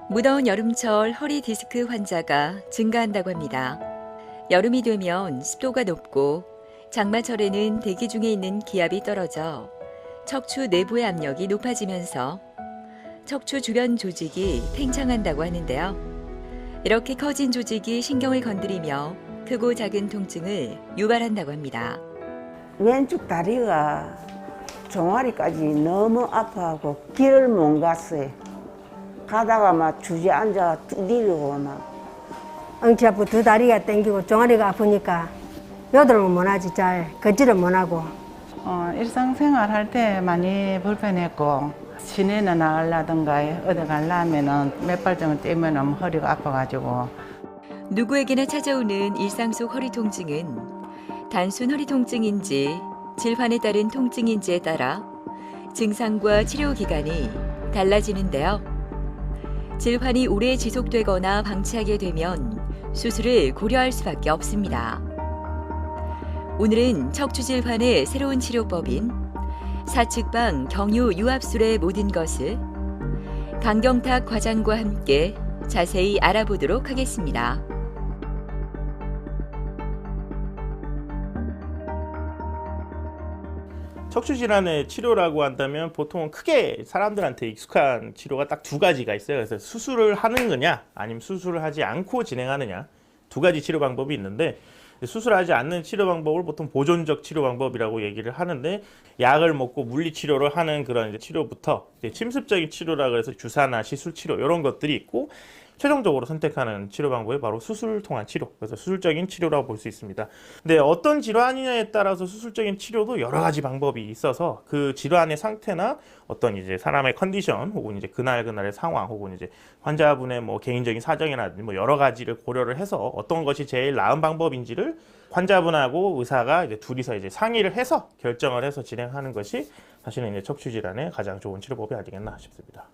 무더운 여름철 허리 디스크 환자가 증가한다고 합니다. 여름이 되면 습도가 높고 장마철에는 대기 중에 있는 기압이 떨어져 척추 내부의 압력이 높아지면서 척추 주변 조직이 팽창한다고 하는데요. 이렇게 커진 조직이 신경을 건드리며 크고 작은 통증을 유발한다고 합니다. 왼쪽 다리가 종아리까지 너무 아파하고 길을 못 갔어요. 가다가 막 주저앉아 두드리고 막. 엉치 아프 두 다리가 땡기고 종아리가 아프니까 요들을 못하지, 잘 걷지를 못하고. 일상생활 할 때 많이 불편했고 시내나 나가려든가 어디 가려면은 몇 발짝을 뛰면 허리가 아파가지고. 누구에게나 찾아오는 일상 속 허리 통증은 단순 허리 통증인지 질환에 따른 통증인지에 따라 증상과 치료 기간이 달라지는데요. 질환이 오래 지속되거나 방치하게 되면 수술을 고려할 수밖에 없습니다. 오늘은 척추 질환의 새로운 치료법인 사측방 경유 유압술의 모든 것을 강경탁 과장과 함께 자세히 알아보도록 하겠습니다. 척추 질환의 치료라고 한다면 보통은 크게 사람들한테 익숙한 치료가 딱 두 가지가 있어요. 그래서 수술을 하는 거냐 아니면 수술을 하지 않고 진행하느냐, 두 가지 치료 방법이 있는데, 수술하지 않는 치료 방법을 보통 보존적 치료 방법이라고 얘기를 하는데, 약을 먹고 물리 치료를 하는 그런 치료부터 침습적인 치료라 그래서 주사나 시술 치료 이런 것들이 있고, 최종적으로 선택하는 치료 방법이 바로 수술을 통한 치료, 그래서 수술적인 치료라고 볼 수 있습니다. 근데 어떤 질환이냐에 따라서 수술적인 치료도 여러 가지 방법이 있어서 그 질환의 상태나 어떤 이제 사람의 컨디션 혹은 이제 그날의 상황 혹은 이제 환자분의 뭐 개인적인 사정이라든지 뭐 여러 가지를 고려를 해서 어떤 것이 제일 나은 방법인지를 환자분하고 의사가 이제 둘이서 이제 상의를 해서 결정을 해서 진행하는 것이 사실은 이제 척추 질환의 가장 좋은 치료법이 아니겠나 싶습니다.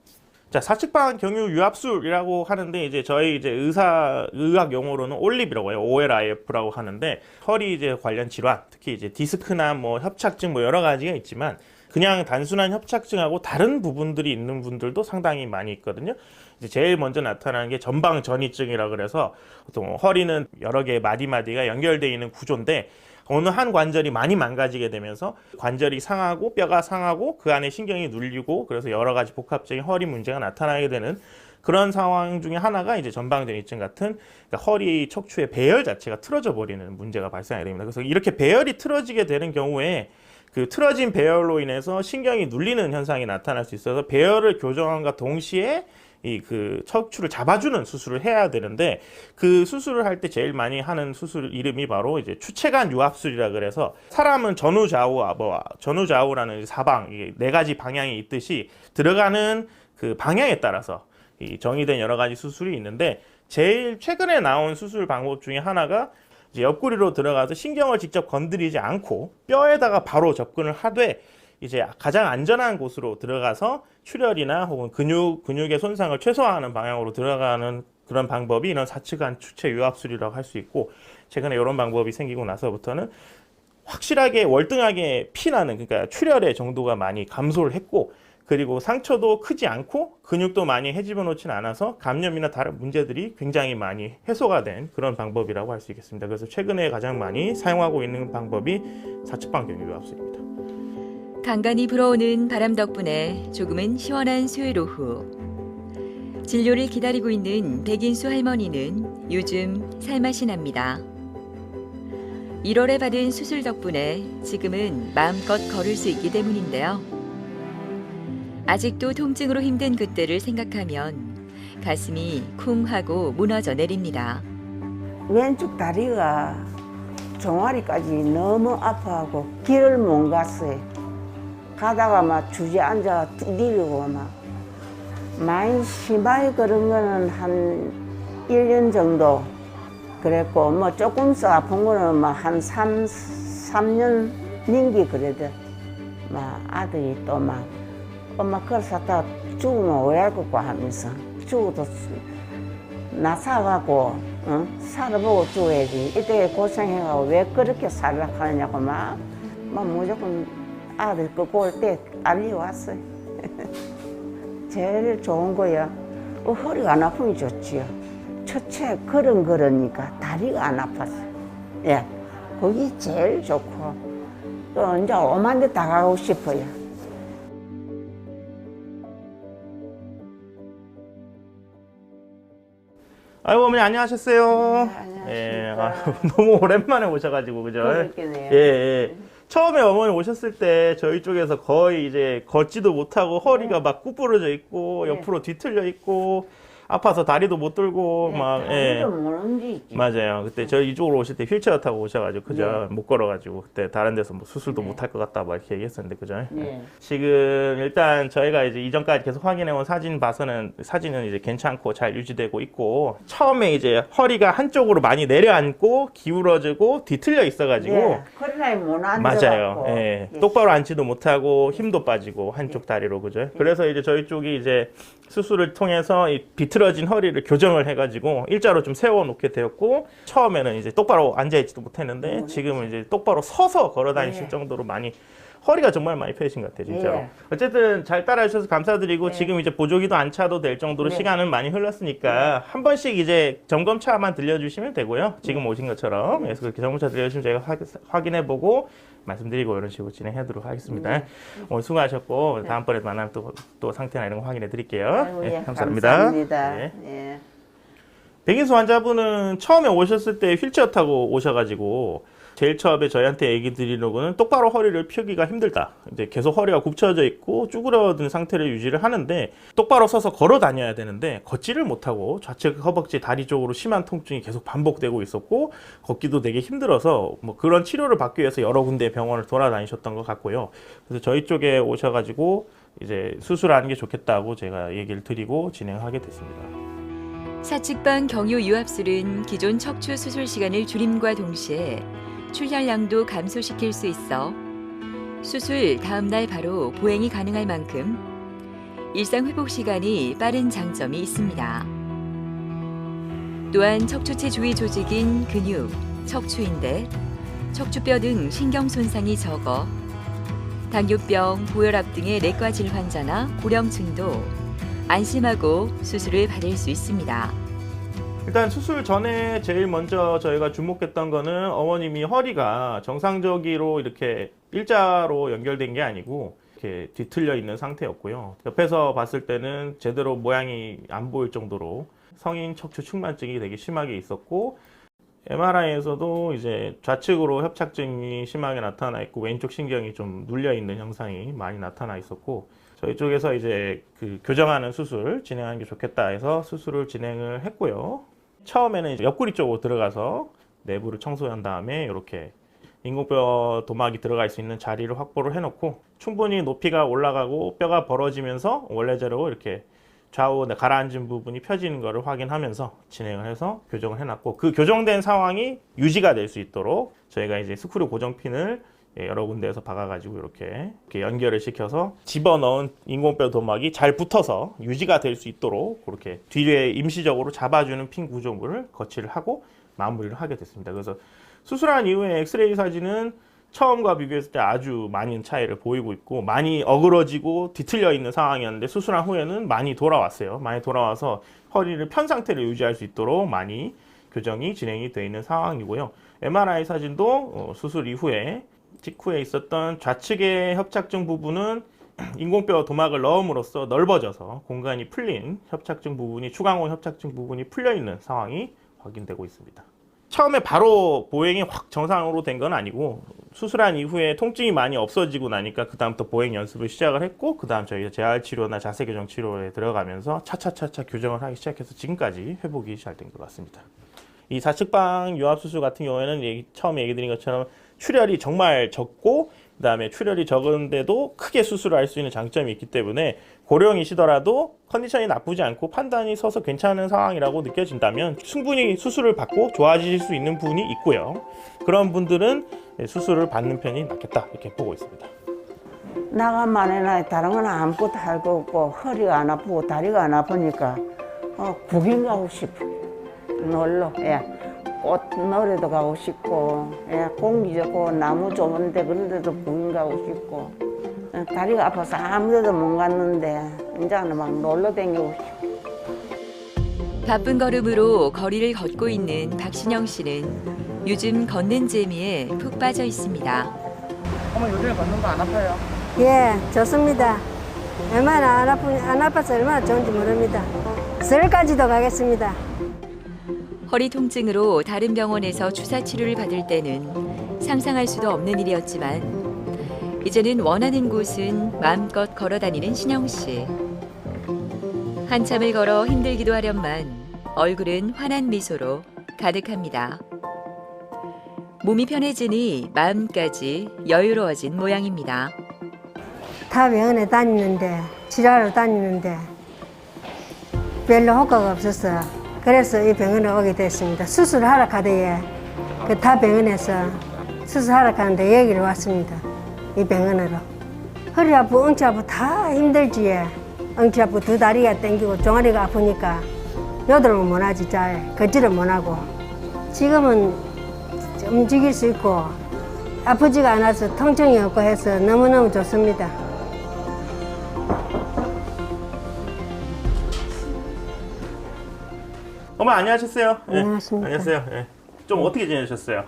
자, 사측방 경유 유압술이라고 하는데, 이제 저희 이제 의학 용어로는 올립이라고 해요. OLIF라고 하는데, 허리 이제 관련 질환, 특히 이제 디스크나 뭐 협착증 뭐 여러 가지가 있지만, 그냥 단순한 협착증하고 다른 부분들이 있는 분들도 상당히 많이 있거든요. 이제 제일 먼저 나타나는 게 전방 전이증이라 그래서, 보통 허리는 여러 개의 마디마디가 연결되어 있는 구조인데, 어느 한 관절이 많이 망가지게 되면서 관절이 상하고 뼈가 상하고 그 안에 신경이 눌리고, 그래서 여러 가지 복합적인 허리 문제가 나타나게 되는 그런 상황 중에 하나가 이제 전방전이증 같은, 그러니까 허리 척추의 배열 자체가 틀어져 버리는 문제가 발생하게 됩니다. 그래서 이렇게 배열이 틀어지게 되는 경우에 그 틀어진 배열로 인해서 신경이 눌리는 현상이 나타날 수 있어서 배열을 교정함과 동시에 이 그 척추를 잡아주는 수술을 해야 되는데, 그 수술을 할 때 제일 많이 하는 수술 이름이 바로 이제 추체관 유압술이라 그래서, 사람은 전후좌우라는 사방, 이게 네 가지 방향이 있듯이 들어가는 그 방향에 따라서 이 정의된 여러 가지 수술이 있는데, 제일 최근에 나온 수술 방법 중에 하나가 이제 옆구리로 들어가서 신경을 직접 건드리지 않고 뼈에다가 바로 접근을 하되, 이제 가장 안전한 곳으로 들어가서 출혈이나 혹은 근육의 손상을 최소화하는 방향으로 들어가는 그런 방법이 이런 사측간 추체 유압술이라고 할 수 있고, 최근에 이런 방법이 생기고 나서부터는 확실하게 월등하게 피나는, 그러니까 출혈의 정도가 많이 감소를 했고, 그리고 상처도 크지 않고 근육도 많이 헤집어 놓지는 않아서 감염이나 다른 문제들이 굉장히 많이 해소가 된 그런 방법이라고 할 수 있겠습니다. 그래서 최근에 가장 많이 사용하고 있는 방법이 사측방 경유 유압술입니다. 간간히 불어오는 바람 덕분에 조금은 시원한 수요일 오후. 진료를 기다리고 있는 백인수 할머니는 요즘 살맛이 납니다. 1월에 받은 수술 덕분에 지금은 마음껏 걸을 수 있기 때문인데요. 아직도 통증으로 힘든 그때를 생각하면 가슴이 쿵 하고 무너져 내립니다. 왼쪽 다리가 종아리까지 너무 아파하고 길을 못 갔어요. 가다가 막 주저앉아 두드리고 막. 많이 심하게 그런 거는 한 1년 정도 그랬고, 뭐 조금씩 아픈 거는 막 한 3년 넘기 그래도 막 아들이 또 막 엄마 그걸 사다 죽으면 오해할 것고 하면서, 죽어도 나 사가고 살아보고 죽어야지, 이때 고생해가고 왜 그렇게 살라고 하느냐고 막 무조건 아들 끄고 올 때 딸이 왔어요. 제일 좋은 거야. 허리가 안 아프면 좋지요. 첫째 걸으니까 다리가 안 아팠어요. 예, 그게 제일 좋고 또 이제 오만 데 다 가고 싶어요. 아이고 어머니 안녕하셨어요. 안녕하십니까. 예, 너무 오랜만에 오셔가지고 그죠? 그러겠네요. 예. 처음에 어머니 오셨을 때 저희 쪽에서 거의 이제 걷지도 못하고 허리가 막 구부러져 있고 네. 옆으로 뒤틀려 있고 아파서 다리도 못 들고 막 예. 다리도 못 움직이지. 맞아요. 그때 저희 이쪽으로 오실 때 휠체어 타고 오셔가지고 그죠? 네. 못 걸어가지고 그때 다른 데서 뭐 수술도 네. 못 할 것 같다 막 이렇게 얘기했었는데 그죠? 네. 지금 일단 저희가 이제 이전까지 계속 확인해온 사진 봐서는 사진은 이제 괜찮고 잘 유지되고 있고 처음에 이제 허리가 한쪽으로 많이 내려앉고 기울어지고 뒤틀려 있어가지고 네. 허리라이 못 맞아요. 앉아갖고. 예. 예. 똑바로 앉지도 못하고 힘도 빠지고 한쪽 다리로 그죠? 그래서 이제 저희 쪽이 이제 수술을 통해서 이 비틀어진 허리를 교정을 해가지고 일자로 좀 세워놓게 되었고 처음에는 이제 똑바로 앉아있지도 못했는데 지금은 이제 똑바로 서서 걸어다니실 예. 정도로 많이 허리가 정말 많이 펴신 것 같아요, 진짜로. 예. 어쨌든 잘 따라주셔서 감사드리고 지금 이제 보조기도 안 차도 될 정도로 네. 시간은 많이 흘렀으니까 한 번씩 이제 점검차만 들려주시면 되고요. 지금 오신 것처럼 그래서 그렇게 점검차 들려주시면 저희가 확인해보고 말씀드리고 이런 식으로 진행하도록 하겠습니다. 오늘 수고하셨고 다음번에 만나면 또 상태나 이런 거 확인해 드릴게요. 아이고, 네, 예. 감사합니다. 감사합니다. 네. 예. 백인수 환자분은 처음에 오셨을 때 휠체어 타고 오셔가지고 제일 처음에 저희한테 얘기 드리려고는 똑바로 허리를 펴기가 힘들다. 이제 계속 허리가 굽쳐져 있고 쭈그러든 상태를 유지를 하는데 똑바로 서서 걸어 다녀야 되는데 걷지를 못하고 좌측 허벅지 다리 쪽으로 심한 통증이 계속 반복되고 있었고 걷기도 되게 힘들어서 뭐 그런 치료를 받기 위해서 여러 군데 병원을 돌아다니셨던 것 같고요. 그래서 저희 쪽에 오셔가지고 이제 수술하는 게 좋겠다고 제가 얘기를 드리고 진행하게 됐습니다. 사측방 경유 유압술은 기존 척추 수술 시간을 줄임과 동시에 출혈량도 감소시킬 수 있어 수술 다음 날 바로 보행이 가능할 만큼 일상 회복 시간이 빠른 장점이 있습니다. 또한 척추체 주위 조직인 근육, 척추인대, 척추뼈 등 신경 손상이 적어 당뇨병, 고혈압 등의 내과 질 환자나 고령층도 안심하고 수술을 받을 수 있습니다. 일단 수술 전에 제일 먼저 저희가 주목했던 거는 어머님이 허리가 정상적으로 이렇게 일자로 연결된 게 아니고 이렇게 뒤틀려 있는 상태였고요. 옆에서 봤을 때는 제대로 모양이 안 보일 정도로 성인 척추 측만증이 되게 심하게 있었고 MRI에서도 이제 좌측으로 협착증이 심하게 나타나 있고 왼쪽 신경이 좀 눌려 있는 형상이 많이 나타나 있었고 저희 쪽에서 이제 그 교정하는 수술 진행하는 게 좋겠다 해서 수술을 진행을 했고요. 처음에는 이제 옆구리 쪽으로 들어가서 내부를 청소한 다음에 이렇게 인공뼈 도막이 들어갈 수 있는 자리를 확보를 해놓고 충분히 높이가 올라가고 뼈가 벌어지면서 원래대로 이렇게 좌우 가라앉은 부분이 펴지는 것을 확인하면서 진행을 해서 교정을 해놨고 그 교정된 상황이 유지가 될 수 있도록 저희가 이제 스크류 고정핀을 여러 군데에서 박아가지고 이렇게 연결을 시켜서 집어넣은 인공뼈 도막이 잘 붙어서 유지가 될 수 있도록 그렇게 뒤에 임시적으로 잡아주는 핀 구조물을 거치를 하고 마무리를 하게 됐습니다. 그래서 수술한 이후에 엑스레이 사진은 처음과 비교했을 때 아주 많은 차이를 보이고 있고 많이 어그러지고 뒤틀려 있는 상황이었는데 수술한 후에는 많이 돌아왔어요. 많이 돌아와서 허리를 편 상태를 유지할 수 있도록 많이 교정이 진행이 되어 있는 상황이고요. MRI 사진도 수술 이후에 직후에 있었던 좌측의 협착증 부분은 인공뼈 도막을 넣음으로써 넓어져서 공간이 풀린 협착증 부분이 추강호 협착증 부분이 풀려 있는 상황이 확인되고 있습니다. 처음에 바로 보행이 확 정상으로 된 건 아니고 수술한 이후에 통증이 많이 없어지고 나니까 그 다음부터 보행 연습을 시작을 했고 그 다음 저희가 재활 치료나 자세 교정 치료에 들어가면서 차차차차 교정을 하기 시작해서 지금까지 회복이 잘 된 것 같습니다. 이 사측방 유압 수술 같은 경우에는 처음에 얘기 드린 것처럼 출혈이 정말 적고 그 다음에 출혈이 적은데도 크게 수술을 할 수 있는 장점이 있기 때문에 고령이시더라도 컨디션이 나쁘지 않고 판단이 서서 괜찮은 상황이라고 느껴진다면 충분히 수술을 받고 좋아지실 수 있는 분이 있고요. 그런 분들은 수술을 받는 편이 낫겠다 이렇게 보고 있습니다. 나가만 해나 다른 건 아무것도 할 거 없고 허리가 안 아프고 다리가 안 아프니까 구경 가고 싶어. 놀러. 예. 꽃 놀이도 가고 싶고 예. 공기 좋고 나무 좋은데 그런 데도 구경 가고 싶고 다리가 아파서 아무 데도 못 갔는데 이제는 막 놀러 다니고 싶어. 바쁜 걸음으로 거리를 걷고 있는 박신영 씨는 요즘 걷는 재미에 푹 빠져 있습니다. 어머 요즘에 걷는 거 안 아파요? 예, 좋습니다. 얼마나 안 아파서 얼마나 좋은지 모릅니다. 설까지도 가겠습니다. 허리 통증으로 다른 병원에서 주사 치료를 받을 때는 상상할 수도 없는 일이었지만 이제는 원하는 곳은 마음껏 걸어 다니는 신영 씨. 한참을 걸어 힘들기도 하련만 얼굴은 환한 미소로 가득합니다. 몸이 편해지니 마음까지 여유로워진 모양입니다. 타 병원에 다니는데 치료하러 다니는데 별로 효과가 없었어요. 그래서 이 병원에 오게 됐습니다. 수술하러 가대에 그 타 병원에서 수술하러 가는데 여기로 왔습니다. 이 병원으로. 허리 아프고 엉치 아프고 다 힘들지. 엉치 아프고 두 다리가 땡기고 종아리가 아프니까 요들은 못하지. 잘 걷지를 못하고. 지금은 움직일 수 있고 아프지가 않아서 통증이 없고 해서 너무너무 좋습니다. 어머 안녕하셨어요? 예. 안녕하십니까. 안녕하세요. 예. 좀 어떻게 지내셨어요?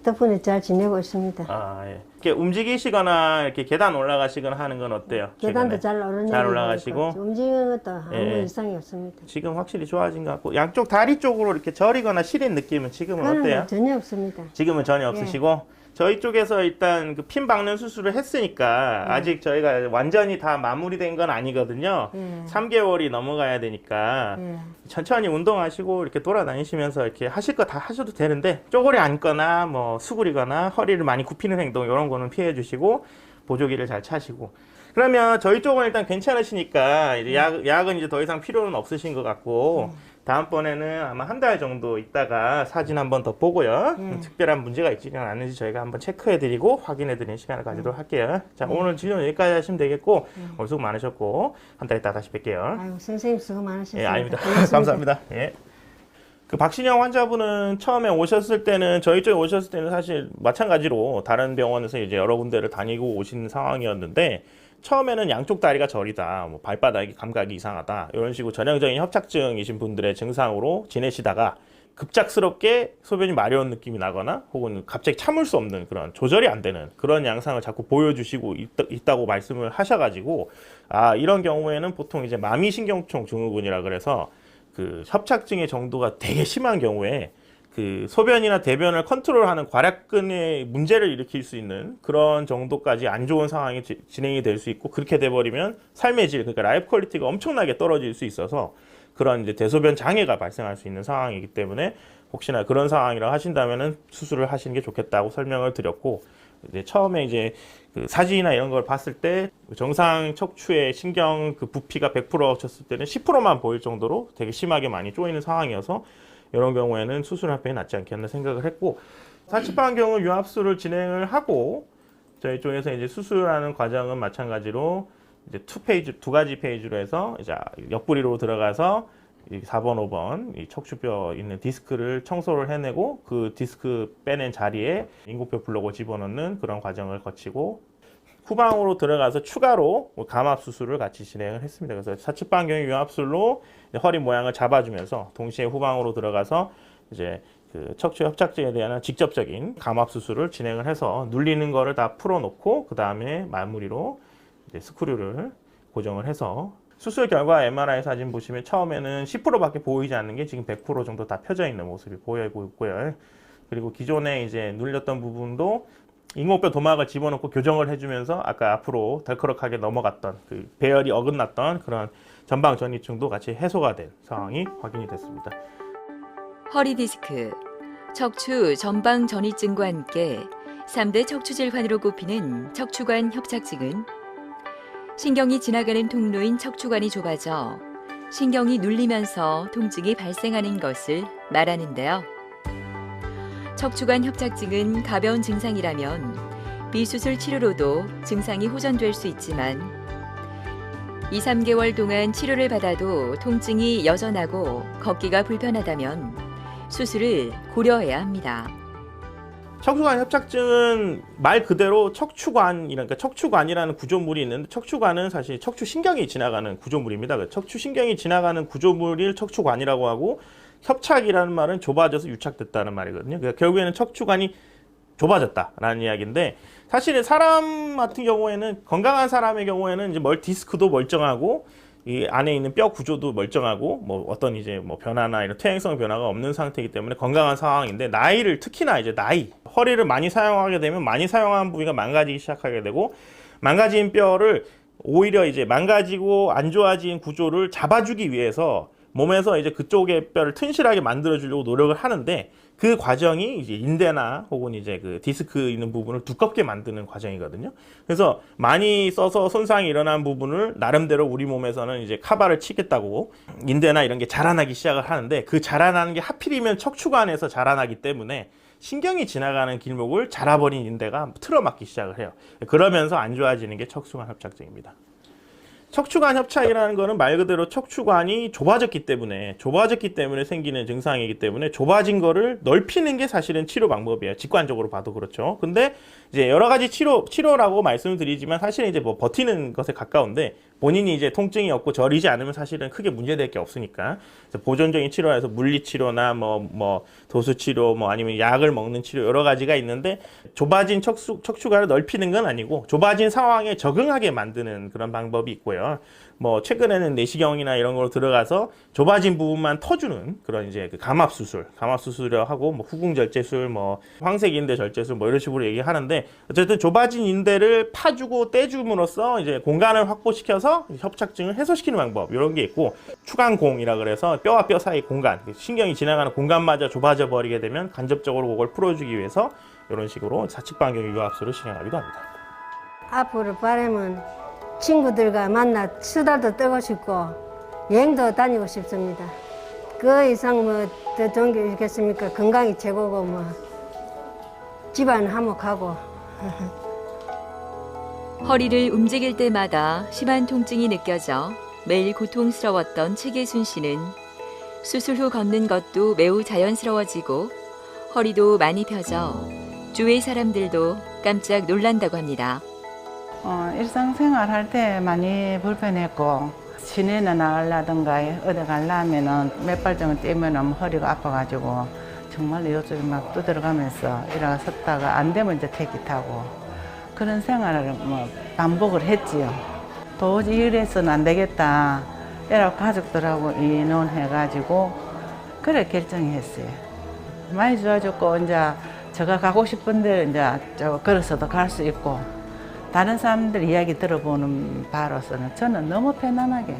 덕분에 잘 지내고 있습니다. 아 예. 이렇게 움직이시거나 이렇게 계단 올라가시거나 하는 건 어때요? 계단도 최근에? 잘 오르는 잘 올라가시고 움직이는 것도 아무 예. 이상이 없습니다. 지금 확실히 좋아진 것 같고 양쪽 다리 쪽으로 이렇게 저리거나 시린 느낌은 지금은 하는 어때요? 건 전혀 없습니다. 지금은 전혀 없으시고 저희 쪽에서 일단 그 핀 박는 수술을 했으니까 아직 저희가 완전히 다 마무리된 건 아니거든요. 3개월이 넘어가야 되니까 예. 천천히 운동하시고 이렇게 돌아다니시면서 이렇게 하실 거 다 하셔도 되는데 쪼그려 앉거나 뭐 수그리거나 허리를 많이 굽히는 행동 이런 거는 피해 주시고 보조기를 잘 차시고 그러면 저희 쪽은 일단 괜찮으시니까 이제 약은 이제 더 이상 필요는 없으신 것 같고 다음번에는 아마 한 달 정도 있다가 사진 한번 더 보고요. 특별한 문제가 있지는 않은지 저희가 한번 체크해드리고 확인해드리는 시간을 가지도록 할게요. 자, 오늘 진료 여기까지 하시면 되겠고 오늘 수고 많으셨고 한 달 있다 다시 뵐게요. 아이고 선생님 수고 많으셨습니다. 예, 아닙니다. 고맙습니다. 감사합니다. 예. 그 박신영 환자분은 처음에 오셨을 때는 저희 쪽에 오셨을 때는 사실 마찬가지로 다른 병원에서 이제 여러 군데를 다니고 오신 상황이었는데 처음에는 양쪽 다리가 저리다, 뭐 발바닥이 감각이 이상하다 이런 식으로 전형적인 협착증이신 분들의 증상으로 지내시다가 급작스럽게 소변이 마려운 느낌이 나거나 혹은 갑자기 참을 수 없는 그런 조절이 안 되는 그런 양상을 자꾸 보여주시고 있다고 말씀을 하셔가지고 아 이런 경우에는 보통 이제 마미신경통 증후군이라 그래서 그 협착증의 정도가 되게 심한 경우에 그 소변이나 대변을 컨트롤하는 괄약근에 문제를 일으킬 수 있는 그런 정도까지 안 좋은 상황이 진행이 될 수 있고 그렇게 돼버리면 삶의 질 그러니까 라이프 퀄리티가 엄청나게 떨어질 수 있어서 그런 이제 대소변 장애가 발생할 수 있는 상황이기 때문에 혹시나 그런 상황이라 하신다면은 수술을 하시는 게 좋겠다고 설명을 드렸고 이제 처음에 이제 그 사진이나 이런 걸 봤을 때 정상 척추의 신경 그 부피가 100% 쳤을 때는 10%만 보일 정도로 되게 심하게 많이 쪼이는 상황이어서 이런 경우에는 수술할 병이 낫지 않겠나 생각을 했고 사치방한 경우 유압수를 진행을 하고 저희 쪽에서 이제 수술하는 과정은 마찬가지로 이제 두 가지 페이지로 해서 이제 옆구리로 들어가서 4번, 5번 이 척추뼈 있는 디스크를 청소를 해내고 그 디스크 빼낸 자리에 인공뼈 블록을 집어넣는 그런 과정을 거치고 후방으로 들어가서 추가로 감압 수술을 같이 진행을 했습니다. 그래서 사측방경의 유압술로 허리 모양을 잡아주면서 동시에 후방으로 들어가서 이제 그 척추 협착증에 대한 직접적인 감압 수술을 진행을 해서 눌리는 거를 다 풀어놓고 그 다음에 마무리로 이제 스크류를 고정을 해서 수술 결과 MRI 사진 보시면 처음에는 10%밖에 보이지 않는 게 지금 100% 정도 다 펴져 있는 모습이 보이고 있고요. 그리고 기존에 이제 눌렸던 부분도 인공뼈 도막을 집어넣고 교정을 해주면서 아까 앞으로 덜커럭하게 넘어갔던 그 배열이 어긋났던 그런 전방 전이증도 같이 해소가 된 상황이 확인이 됐습니다. 허리 디스크, 척추 전방 전이증과 함께 3대 척추질환으로 꼽히는 척추관 협착증은 신경이 지나가는 통로인 척추관이 좁아져 신경이 눌리면서 통증이 발생하는 것을 말하는데요. 척추관 협착증은 가벼운 증상이라면 비수술 치료로도 증상이 호전될 수 있지만 2, 3개월 동안 치료를 받아도 통증이 여전하고 걷기가 불편하다면 수술을 고려해야 합니다. 척추관 협착증은 말 그대로 그러니까 척추관이라는 구조물이 있는데 척추관은 사실 척추신경이 지나가는 구조물입니다. 척추신경이 지나가는 구조물을 척추관이라고 하고 협착이라는 말은 좁아져서 유착됐다는 말이거든요. 그러니까 결국에는 척추관이 좁아졌다라는 이야기인데 사실은 사람 같은 경우에는 건강한 사람의 경우에는 이제 디스크도 멀쩡하고 이 안에 있는 뼈 구조도 멀쩡하고 뭐 어떤 이제 뭐 변화나 이런 퇴행성 변화가 없는 상태이기 때문에 건강한 상황인데 특히나 이제 나이 허리를 많이 사용하게 되면 많이 사용한 부위가 망가지기 시작하게 되고 망가진 뼈를 오히려 이제 망가지고 안 좋아진 구조를 잡아주기 위해서 몸에서 이제 그쪽의 뼈를 튼실하게 만들어 주려고 노력을 하는데 그 과정이 이제 인대나 혹은 이제 그 디스크 있는 부분을 두껍게 만드는 과정이거든요. 그래서 많이 써서 손상이 일어난 부분을 나름대로 우리 몸에서는 이제 카바를 치겠다고 인대나 이런 게 자라나기 시작을 하는데 그 자라나는 게 하필이면 척추관에서 자라나기 때문에 신경이 지나가는 길목을 자라버린 인대가 틀어막기 시작을 해요. 그러면서 안 좋아지는 게 척추관 협착증입니다. 척추관 협착이라는 거는 말 그대로 척추관이 좁아졌기 때문에 생기는 증상이기 때문에 좁아진 거를 넓히는 게 사실은 치료 방법이에요. 직관적으로 봐도 그렇죠. 근데 이제 여러 가지 치료라고 말씀을 드리지만 사실은 이제 뭐 버티는 것에 가까운데 본인이 이제 통증이 없고 저리지 않으면 사실은 크게 문제될 게 없으니까 보존적인 치료에서 물리치료나 뭐 도수치료 뭐 아니면 약을 먹는 치료 여러 가지가 있는데 좁아진 척추관을 넓히는 건 아니고 좁아진 상황에 적응하게 만드는 그런 방법이 있고요. 뭐 최근에는 내시경이나 이런 걸로 들어가서 좁아진 부분만 터주는 그런 이제 그 감압수술을 하고 뭐 후궁절제술, 뭐 황색인대 절제술 뭐 이런 식으로 얘기하는데 어쨌든 좁아진 인대를 파주고 떼줌으로써 이제 공간을 확보시켜서 협착증을 해소시키는 방법 이런 게 있고 추간공이라 그래서 뼈와 뼈 사이 공간, 신경이 지나가는 공간마저 좁아져 버리게 되면 간접적으로 그걸 풀어주기 위해서 이런 식으로 사측반경 유압술을 실행하기도 합니다. 앞으로 바람은 친구들과 만나 수다도 떨고 싶고 여행도 다니고 싶습니다. 그 이상 뭐 더 좋은 게 있겠습니까? 건강이 최고고 뭐 집안 화목하고. 허리를 움직일 때마다 심한 통증이 느껴져 매일 고통스러웠던 최계순 씨는 수술 후 걷는 것도 매우 자연스러워지고 허리도 많이 펴져 주위 사람들도 깜짝 놀란다고 합니다. 일상생활 할 때 많이 불편했고 시내나 나가려든가 어디 가려면은 몇 발짝을 뛰면 허리가 아파가지고 정말 요즘에 막 두드려가면서 일어나 섰다가 안 되면 이제 택시 타고 그런 생활을 뭐 반복을 했지요. 도저히 이래서는 안 되겠다. 이라고 가족들하고 의논해가지고 그래 결정했어요. 많이 좋아졌고 이제 제가 가고 싶은데 이제 걸어서도 갈 수 있고 다른 사람들 이야기 들어보는 바로서는 저는 너무 편안하게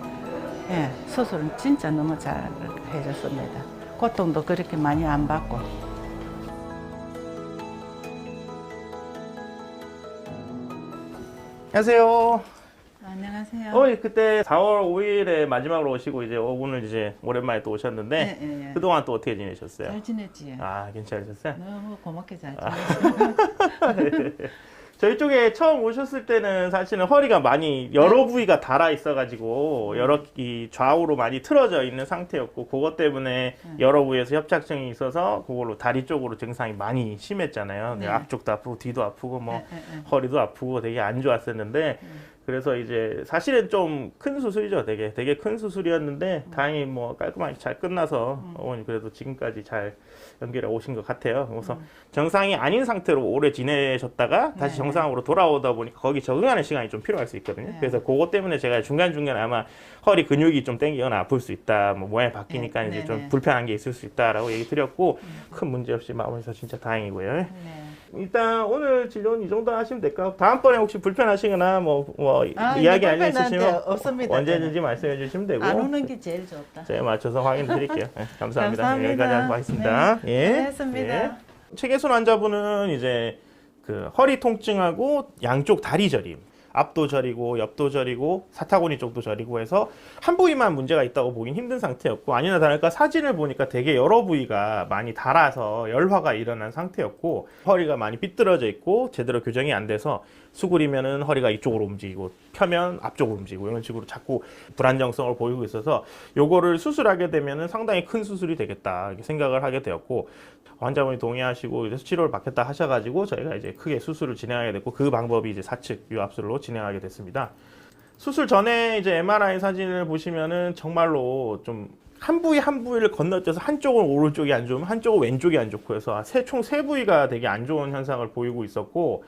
수술은 진짜 너무 잘 해줬습니다. 고통도 그렇게 많이 안 받고. 안녕하세요. 안녕하세요. 그때 4월 5일에 마지막으로 오시고 이제 오늘 이제 오랜만에 또 오셨는데 네. 그동안 또 어떻게 지내셨어요? 잘 지냈지요. 괜찮으셨어요? 너무 고맙게 잘 지냈어요. 저희 쪽에 처음 오셨을 때는 사실은 허리가 많이 여러 부위가 닳아 있어가지고 여러 이 좌우로 많이 틀어져 있는 상태였고 그것 때문에 여러 부위에서 협착증이 있어서 그걸로 다리 쪽으로 증상이 많이 심했잖아요. 네. 앞쪽도 아프고 뒤도 아프고 뭐 네. 허리도 아프고 되게 안 좋았었는데 그래서 이제 사실은 좀 큰 수술이죠. 되게 큰 수술이었는데 다행히 뭐 깔끔하게 잘 끝나서 어머니 그래도 지금까지 잘 연결해 오신 것 같아요. 그래서 정상이 아닌 상태로 오래 지내셨다가 다시 정상으로 돌아오다 보니까 거기 적응하는 시간이 좀 필요할 수 있거든요. 그래서 그것 때문에 제가 중간중간에 아마 허리 근육이 좀 땡기거나 아플 수 있다. 뭐 모양이 바뀌니까 이제 좀 불편한 게 있을 수 있다라고 얘기 드렸고 큰 문제 없이 마무리해서 진짜 다행이고요. 일단 오늘 진료는 이 정도 하시면 될까요? 다음번에 혹시 불편하시거나 뭐 이야기 알려 있으시면 없습니다. 언제든지 말씀해 주시면 되고 안 오는 게 제일 좋다. 제가 맞춰서 확인 드릴게요. 감사합니다. 감사합니다. 여기까지 하겠습니다. 고맙습니다. 최계순 환자분은 이제 그 허리 통증하고 양쪽 다리 저림, 앞도 저리고 옆도 저리고 사타구니 쪽도 저리고 해서 한 부위만 문제가 있다고 보긴 힘든 상태였고 아니나 다를까 사진을 보니까 되게 여러 부위가 많이 닳아서 열화가 일어난 상태였고 허리가 많이 삐뚤어져 있고 제대로 교정이 안 돼서 수그리면은 허리가 이쪽으로 움직이고 펴면 앞쪽으로 움직이고 이런 식으로 자꾸 불안정성을 보이고 있어서 요거를 수술하게 되면은 상당히 큰 수술이 되겠다 이렇게 생각을 하게 되었고, 환자분이 동의하시고 이제 치료를 받겠다 하셔가지고 저희가 이제 크게 수술을 진행하게 됐고, 그 방법이 이제 사측 유압술로 진행하게 됐습니다. 수술 전에 이제 MRI 사진을 보시면은 정말로 좀 한 부위 한 부위를 건너뛰어서 한쪽은 오른쪽이 안 좋으면 한쪽은 왼쪽이 안 좋고 해서 총 세 부위가 되게 안 좋은 현상을 보이고 있었고,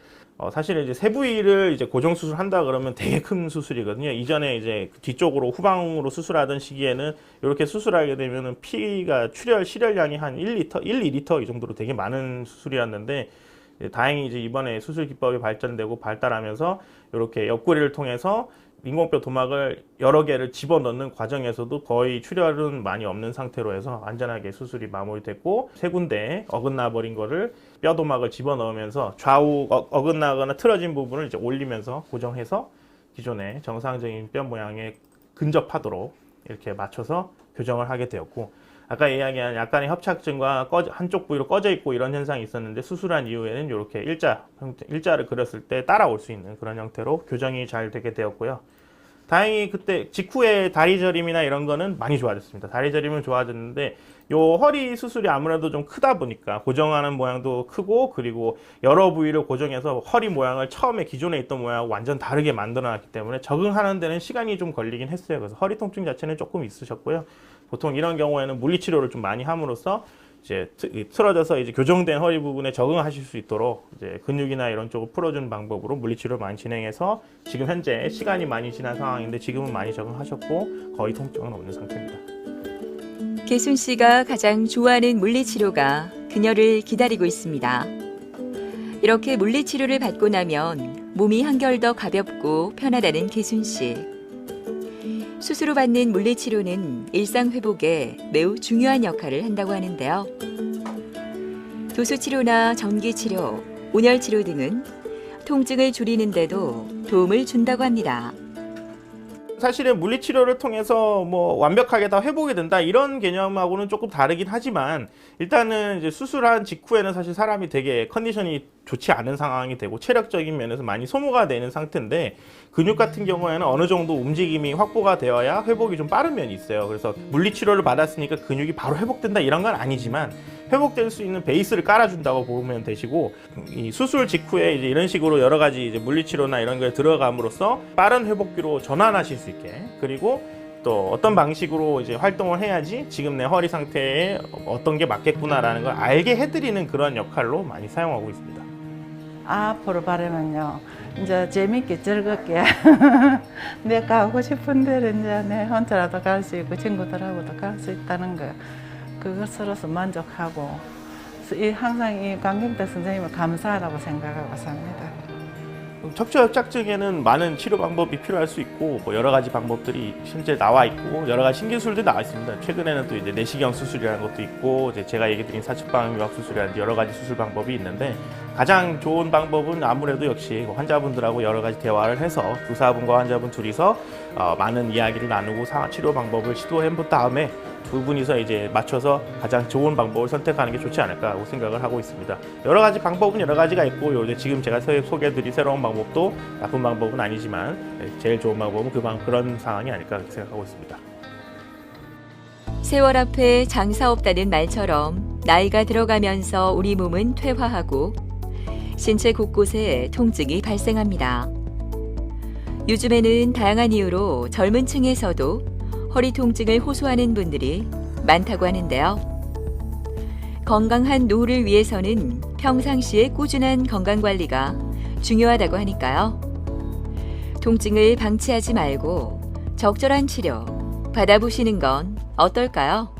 사실은 이제 세 부위를 이제 고정 수술한다 그러면 되게 큰 수술이거든요. 이전에 이제 뒤쪽으로 후방으로 수술하던 시기에는 이렇게 수술하게 되면은 피가 실혈량이 한 1리터, 2리터 이 정도로 되게 많은 수술이었는데, 다행히 이제 이번에 수술 기법이 발전되고 발달하면서 이렇게 옆구리를 통해서 인공뼈 도막을 여러 개를 집어넣는 과정에서도 거의 출혈은 많이 없는 상태로 해서 안전하게 수술이 마무리됐고, 세 군데 어긋나 버린 거를 뼈 도막을 집어넣으면서 좌우 어긋나거나 틀어진 부분을 이제 올리면서 고정해서 기존의 정상적인 뼈 모양에 근접하도록 이렇게 맞춰서 교정을 하게 되었고, 아까 이야기한 약간의 협착증과 한쪽 부위로 꺼져 있고 이런 현상이 있었는데, 수술한 이후에는 이렇게 일자를 그렸을 때 따라올 수 있는 그런 형태로 교정이 잘 되게 되었고요. 다행히 그때 직후에 다리 저림이나 이런 거는 많이 좋아졌습니다. 다리 저림은 좋아졌는데, 요 허리 수술이 아무래도 좀 크다 보니까 고정하는 모양도 크고, 그리고 여러 부위를 고정해서 허리 모양을 처음에 기존에 있던 모양하고 완전 다르게 만들어 놨기 때문에 적응하는 데는 시간이 좀 걸리긴 했어요. 그래서 허리 통증 자체는 조금 있으셨고요. 보통 이런 경우에는 물리치료를 좀 많이 함으로써 이제 틀어져서 이제 교정된 허리 부분에 적응하실 수 있도록 이제 근육이나 이런 쪽을 풀어주는 방법으로 물리치료를 많이 진행해서 지금 현재 시간이 많이 지난 상황인데 지금은 많이 적응하셨고 거의 통증은 없는 상태입니다. 개순 씨가 가장 좋아하는 물리치료가 그녀를 기다리고 있습니다. 이렇게 물리치료를 받고 나면 몸이 한결 더 가볍고 편하다는 개순 씨. 수술 후 받는 물리치료는 일상 회복에 매우 중요한 역할을 한다고 하는데요. 도수치료나 전기치료, 온열치료 등은 통증을 줄이는 데도 도움을 준다고 합니다. 사실은 물리치료를 통해서 뭐 완벽하게 다 회복이 된다 이런 개념하고는 조금 다르긴 하지만, 일단은 이제 수술한 직후에는 사실 사람이 되게 컨디션이 좋지 않은 상황이 되고 체력적인 면에서 많이 소모가 되는 상태인데, 근육 같은 경우에는 어느 정도 움직임이 확보가 되어야 회복이 좀 빠른 면이 있어요. 그래서 물리치료를 받았으니까 근육이 바로 회복된다 이런 건 아니지만 회복될 수 있는 베이스를 깔아준다고 보면 되시고, 이 수술 직후에 이제 이런 식으로 여러 가지 이제 물리치료나 이런 거에 들어감으로써 빠른 회복기로 전환하실 수 있게, 그리고 또 어떤 방식으로 이제 활동을 해야지 지금 내 허리 상태에 어떤 게 맞겠구나라는 걸 알게 해드리는 그런 역할로 많이 사용하고 있습니다. 앞으로 바라면요, 이제 재밌게 즐겁게 내가 가고 싶은 데를 이제 내 혼자라도 갈 수 있고 친구들하고도 갈 수 있다는 거, 그것으로서 만족하고 항상 이 강경태 선생님을 감사하다고 생각하고 삽니다. 척추협착증에는 많은 치료 방법이 필요할 수 있고, 뭐 여러 가지 방법들이 실제 나와 있고 여러 가지 신기술도 나와 있습니다. 최근에는 또 이제 내시경 수술이라는 것도 있고, 이제 제가 얘기 드린 사측방 유압 수술이라든지 여러 가지 수술 방법이 있는데, 가장 좋은 방법은 아무래도 역시 환자분들하고 여러 가지 대화를 해서 의사분과 환자분 둘이서 많은 이야기를 나누고 치료 방법을 시도해 본 다음에 두 분이서 이제 맞춰서 가장 좋은 방법을 선택하는 게 좋지 않을까 생각을 하고 있습니다. 여러 가지 방법은 여러 가지가 있고, 요새 지금 제가 소개해드린 새로운 방법도 나쁜 방법은 아니지만 제일 좋은 방법은 그런 상황이 아닐까 생각하고 있습니다. 세월 앞에 장사 없다는 말처럼 나이가 들어가면서 우리 몸은 퇴화하고 신체 곳곳에 통증이 발생합니다. 요즘에는 다양한 이유로 젊은 층에서도 허리 통증을 호소하는 분들이 많다고 하는데요. 건강한 노후를 위해서는 평상시에 꾸준한 건강관리가 중요하다고 하니까요. 통증을 방치하지 말고 적절한 치료 받아보시는 건 어떨까요?